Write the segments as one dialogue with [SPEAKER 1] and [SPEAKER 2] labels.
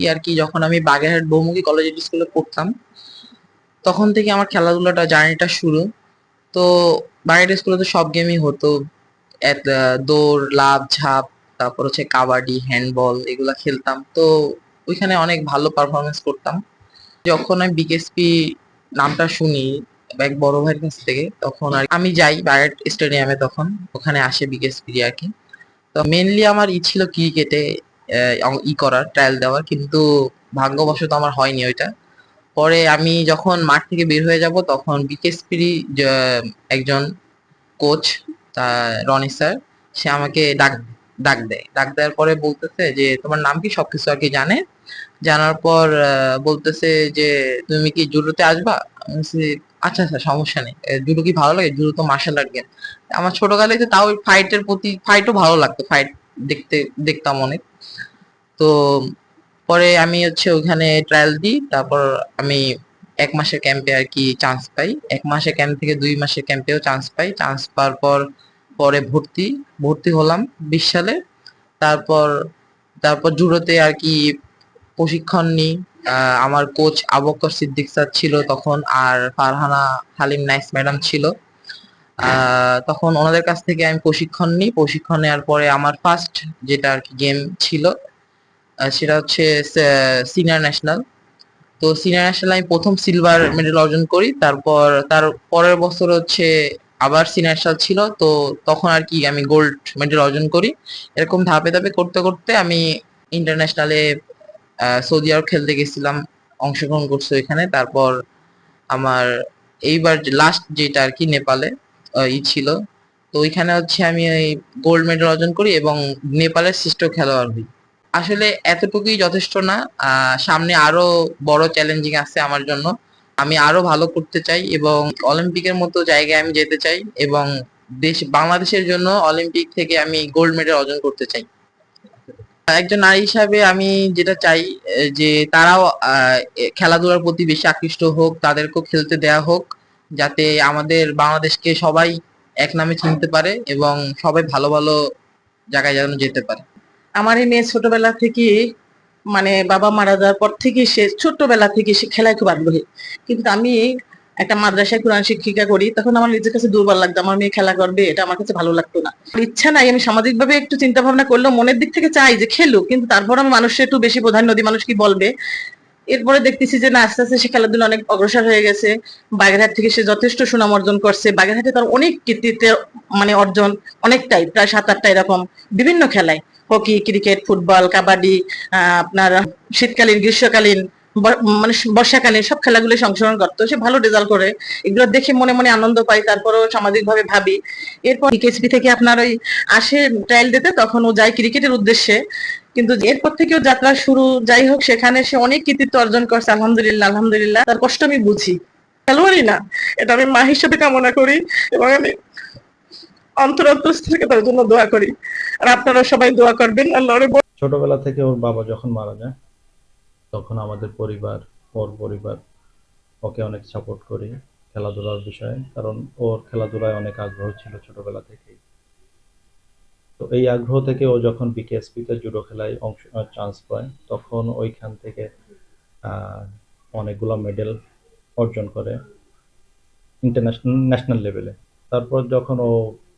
[SPEAKER 1] আর কি যখন আমি বাগেরহাট বহুমুখী কলেজ স্কুলে পড়তাম তখন থেকে আমার খেলাধুলাটা জার্নিটা শুরু। তো বাগেরহাট স্কুলে তো সব গেমই হতো। দৌড়, লাফ, ঝাঁপ, তারপর হচ্ছে কাবাডি, হ্যান্ডবল এগুলা খেলতাম। তো ওইখানে অনেক ভালো পারফরমেন্স করতাম। যখন আমি বিকেএসপি নামটা শুনি এক বড় ভাইয়ের কাছ থেকে, তখন আর আমি যাই বাগেরহাট স্টেডিয়ামে। তখন ওখানে আসে বিকেএসপি আর কি। তো মেনলি আমার ছিল ক্রিকেটে করার, ট্রায়াল দেওয়ার, কিন্তু ভাগ্যবশত আমার হয়নি ওইটা। পরে আমি যখন মাঠ থেকে বের হয়ে যাব তখন বিকেএসপির একজন কোচ, রনি স্যার, সে আমাকে ডাক দেওয়ার পরে বলতেছে যে তোমার নাম কি, সবকিছু আর কি জানে। জানার পর বলতেছে যে তুমি কি জুডোতে আসবা। আমি বলছি, আচ্ছা আচ্ছা, সমস্যা নেই। জুডো কি ভালো লাগে? জুডো তো মার্শাল আর্ট গেম। আমার ছোটকালে তো তাও ফাইটের প্রতি, ফাইটও ভালো লাগতো, ফাইট দেখতে দেখতাম অনেক। তো পরে আমি হচ্ছে ওখানে ট্রায়াল দিই। তারপর আমি 1 মাসের ক্যাম্পে আর কি চান্স পাই। 1 মাসের ক্যাম্প থেকে 2 মাসের ক্যাম্পেও চান্স পাই। চান্স পাওয়ার পর পরে ভর্তি হলাম 20 সালে। তারপর তারপর জুডোতে আর কি প্রশিক্ষণ নিই। আমার কোচ আবু বকর সিদ্দিক স্যার ছিল তখন, আর ফারহানা হালিম নাইস ম্যাডাম ছিল। তখন ওনাদের কাছ থেকে আমি প্রশিক্ষণ নিই। প্রশিক্ষণ নেওয়ার পরে আমার ফার্স্ট যেটা আর কি গেম ছিল, সেটা হচ্ছে সিনিয়র ন্যাশনাল। তো সিনিয়র ন্যাশনাল আমি প্রথম সিলভার মেডেল অর্জন করি। তারপর তার পরের বছর হচ্ছে আবার সিনিয়র ন্যাশনাল ছিল, তো তখন আর কি আমি গোল্ড মেডেল অর্জন করি। এরকম ধাপে ধাপে করতে করতে আমি ইন্টারন্যাশনালে সৌদি আরব খেলতে গেছিলাম, অংশগ্রহণ করছি ওইখানে। তারপর আমার এইবার লাস্ট যেটা আর কি নেপালে ছিল। তো ওইখানে হচ্ছে আমি ওই গোল্ড মেডেল অর্জন করি এবং নেপালের শ্রেষ্ঠ খেলোয়াড় হই। আসলে এতটুকুই যথেষ্ট না। সামনে আরো বড় চ্যালেঞ্জিং আছে আমার জন্য। আমি আরো ভালো করতে চাই এবং অলিম্পিকের মতো জায়গায় আমি যেতে চাই, এবং বাংলাদেশের জন্য অলিম্পিক থেকে আমি গোল্ড মেডেল অর্জন করতে চাই। একজন নারী হিসাবে আমি যেটা চাই, যে তারাও খেলাধুলার প্রতি বেশি আকৃষ্ট হোক, তাদেরকেও খেলতে দেয়া হোক, যাতে আমাদের বাংলাদেশকে সবাই এক নামে চিনতে পারে এবং সবাই ভালো ভালো জায়গায় যেন যেতে পারে।
[SPEAKER 2] আমার এই মেয়ে ছোটবেলা থেকে, মানে বাবা মারা যাওয়ার পর থেকে সে ছোট্টবেলা থেকে সে খেলায় খুব আগ্রহী। কিন্তু আমি একটা মাদ্রাসায় কোরআন শিক্ষিকা করি, তখন আমার নিজের কাছে দুর্বল লাগতো, আমার মেয়ে খেলা করবে, এটা আমার কাছে ভালো লাগতো না। আমার ইচ্ছা নাই, আমি সামাজিক ভাবে একটু চিন্তা ভাবনা করলেও মনের দিক থেকে চাই যে খেলুক, কিন্তু তারপর আমি মানুষের একটু বেশি প্রাধান্য দিই, মানুষ কি বলবে। এরপরে দেখতেছি যে না, আস্তে আস্তে সে খেলাধুলা অনেক অগ্রসর হয়ে গেছে। বাগেরহাট থেকে সে যথেষ্ট সুনাম অর্জন করছে। বাগেরহাটে তার অনেক কৃতিত্বের মানে অর্জন, অনেকটাই, প্রায় 7-8টা এরকম বিভিন্ন খেলায়, হকি, ক্রিকেট, ফুটবল, কাবাডি, আপনার শীতকালীন, গ্রীষ্মকালীন, মানে বর্ষাকালীন সব খেলাগুলো অংশগ্রহণ করতো। সে ভালো রেজাল্ট করে, এগুলো দেখে মনে মনে আনন্দ পাই, তারপরেও সামাজিক ভাবে ভাবি। এরপর বিকেএসপি থেকে আপনার ওই আসে ট্রায়াল দিতে, তখন ও যায় ক্রিকেটের উদ্দেশ্যে। কিন্তু এরপর থেকেও যাত্রা শুরু। যাই হোক, সেখানে সে অনেক কৃতিত্ব অর্জন করছে, আলহামদুলিল্লাহ আলহামদুলিল্লাহ। তার কষ্ট আমি বুঝি, খেলোয়াড়ই না, এটা আমি মা হিসেবে কামনা করি, এবং আমি অন্তরস্থ থেকে তার জন্য দোয়া করি। আর আপনারা সবাই দোয়া করবেন। আল্লাহরে
[SPEAKER 3] ছোটবেলা থেকে ওর বাবা যখন মারা যায় তখন আমাদের পরিবার, ওর পরিবার ওকে অনেক সাপোর্ট করি খেলাধুলার বিষয়ে, কারণ ওর খেলাধুলায় অনেক আগ্রহ ছিল ছোটবেলা থেকেই। তো এই আগ্রহ থেকে ও যখন বিকেএসপিতে জুডো খেলায় চান্স পায় তখন ওইখান থেকে আহ, অনেকগুলো মেডেল অর্জন করে ইন্টারন্যাশনাল ন্যাশনাল লেভেলে। তারপর যখন ও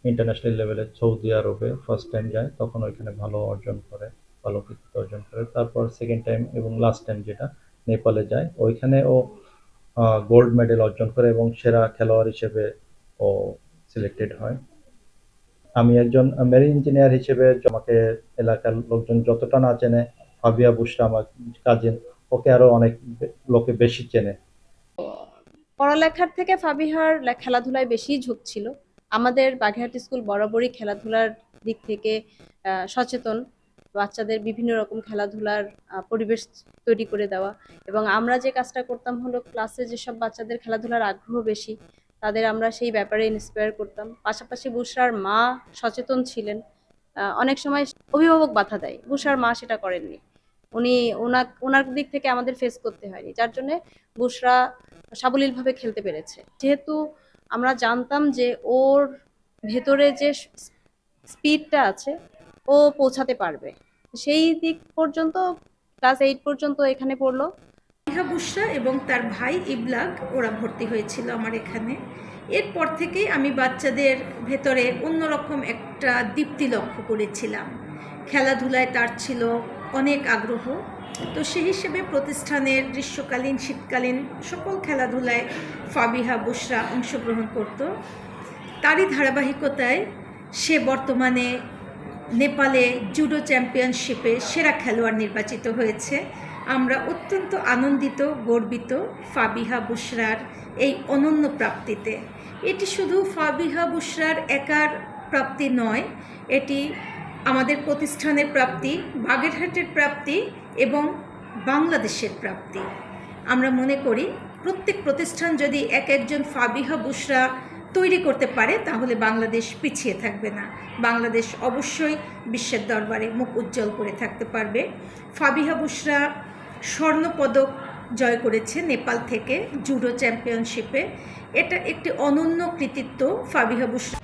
[SPEAKER 3] ইন্টারন্যাশনাল লেভেলে সৌদি আরবে ফার্স্ট টাইম যায় তখন ওইখানে ভালো অর্জন করে, ভালো কৃতিত্ব অর্জন করে। তারপর সেকেন্ড টাইম এবং লাস্ট টাইম যেটা নেপালে যায় ওইখানে ও গোল্ড মেডেল অর্জন করে এবং সেরা খেলোয়াড় হিসেবে ও সিলেক্টেড হয়। আমি একজন মেরিন ইঞ্জিনিয়ার হিসেবে আমাকে এলাকার লোকজন যতটা না চেনে, ফাবিয়া বুশরা আমার কাজিন, ওকে আরো অনেক লোকে বেশি চেনে।
[SPEAKER 4] পড়ালেখার থেকে ফাবিহার খেলাধুলায় বেশি ঝোঁক ছিল। আমাদের বাগেরহাট স্কুল বরাবরই খেলাধুলার দিক থেকে সচেতন, বাচ্চাদের বিভিন্ন রকম খেলাধুলার পরিবেশ তৈরি করে দেওয়া। এবং আমরা যে কাজটা করতাম হলো, ক্লাসে যেসব বাচ্চাদের খেলাধুলার আগ্রহ বেশি তাদের আমরা সেই ব্যাপারে ইন্সপায়ার করতাম। পাশাপাশি বুশরার মা সচেতন ছিলেন। অনেক সময় অভিভাবক বাধা দেয়, বুশরার মা সেটা করেননি। উনি ওনার দিক থেকে আমাদের ফেস করতে হয়নি, যার জন্য বুশরা সাবলীলভাবে খেলতে পেরেছে। যেহেতু আমরা জানতাম যে ওর ভেতরে যে স্পিডটা আছে ও পৌঁছাতে পারবে, সেই দিক পর্যন্ত ক্লাস 8 পর্যন্ত এখানে পড়লো।
[SPEAKER 5] ইহা বুশরা এবং তার ভাই ইবলাগ ওরা ভর্তি হয়েছিল আমার এখানে। এরপর থেকেই আমি বাচ্চাদের ভেতরে অন্যরকম একটা দীপ্তি লক্ষ্য করেছিলাম। খেলাধুলায় তার ছিল অনেক আগ্রহ। তো সেই হিসেবে প্রতিষ্ঠানের গ্রীষ্মকালীন শীতকালীন সকল খেলাধুলায় ফাবিহা বুশরা অংশগ্রহণ করত। তারই ধারাবাহিকতায় সে বর্তমানে নেপালে জুডো চ্যাম্পিয়নশিপে সেরা খেলোয়াড় নির্বাচিত হয়েছে। আমরা অত্যন্ত আনন্দিত, গর্বিত ফাবিহা বুশরার এই অনন্য প্রাপ্তিতে। এটি শুধু ফাবিহা বুশরার একার প্রাপ্তি নয়, এটি আমাদের প্রতিষ্ঠানের প্রাপ্তি, বাগেরহাটের প্রাপ্তি এবং বাংলাদেশের প্রাপ্তি। আমরা মনে করি প্রত্যেক প্রতিষ্ঠান যদি এক একজন ফাবিহা বুশরা তৈরি করতে পারে তাহলে বাংলাদেশ পিছিয়ে থাকবে না, বাংলাদেশ অবশ্যই বিশ্বের দরবারে মুখ উজ্জ্বল করে থাকতে পারবে। ফাবিহা বুশরা স্বর্ণপদক জয় করেছে নেপাল থেকে জুডো চ্যাম্পিয়নশিপে। এটা একটি অনন্য কৃতিত্ব ফাবিহা বুশরা।